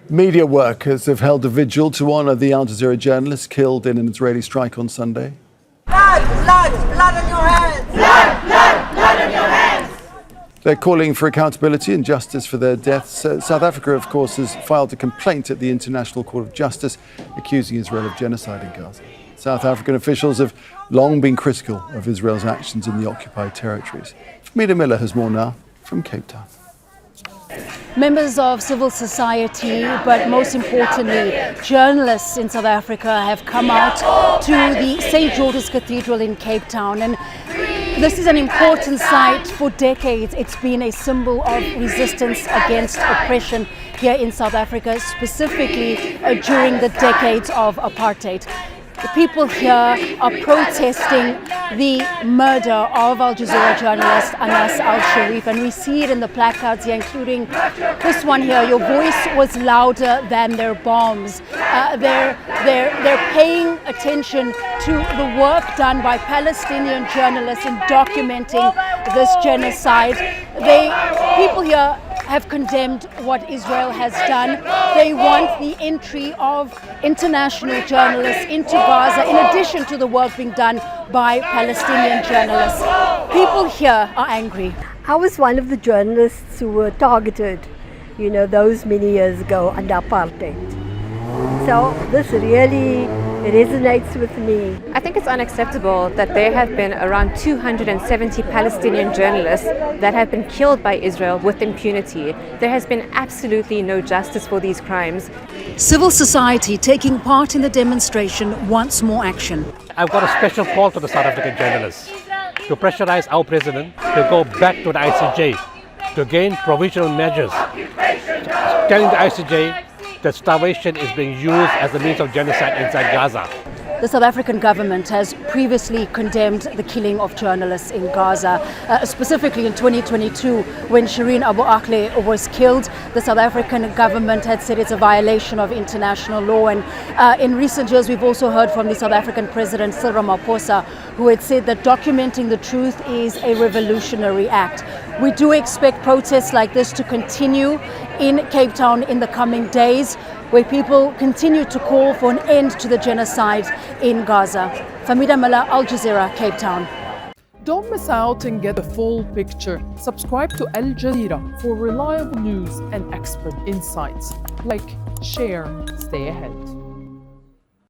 Media workers have held a vigil to honour the Al Jazeera journalist killed in an Israeli strike on Sunday. Blood on your hands! Blood on your hands! They're calling for accountability and justice for their deaths. South Africa, of course, has filed a complaint at the International Court of Justice accusing Israel of genocide in Gaza. South African officials have long been critical of Israel's actions in the occupied territories. Fahmida Miller has more now from Cape Town. Members of civil society, but most importantly, journalists in South Africa have come out to the St. George's Cathedral in Cape Town. And this is an important site. For decades, it's been a symbol of resistance against oppression here in South Africa, specifically during the decades of apartheid. The people here are protesting the murder of Al Jazeera journalist Anas Al-Sharif, and we see it in the placards here, including this one here. Your voice was louder than their bombs. They're paying attention to the work done by Palestinian journalists in documenting this genocide. People here have condemned what Israel has done. They want the entry of international journalists into Gaza, in addition to the work being done by Palestinian journalists. People here are angry. I was one of the journalists who were targeted, those many years ago under apartheid. So this really resonates with me. I think it's unacceptable that there have been around 270 Palestinian journalists that have been killed by Israel with impunity. There has been absolutely no justice for these crimes. Civil society taking part in the demonstration wants more action. I've got a special call to the South African journalists to pressurize our president to go back to the ICJ to gain provisional measures, telling the ICJ that starvation is being used as a means of genocide inside Gaza. The South African government has previously condemned the killing of journalists in Gaza. Specifically in 2022, when Shireen Abu Akleh was killed, the South African government had said it's a violation of international law. And in recent years, we've also heard from the South African President Cyril Ramaphosa, who had said that documenting the truth is a revolutionary act. We do expect protests like this to continue in Cape Town in the coming days, where people continue to call for an end to the genocide in Gaza. Fahmida Miller, Al Jazeera, Cape Town. Don't miss out and get the full picture. Subscribe to Al Jazeera for reliable news and expert insights. Like, share, stay ahead.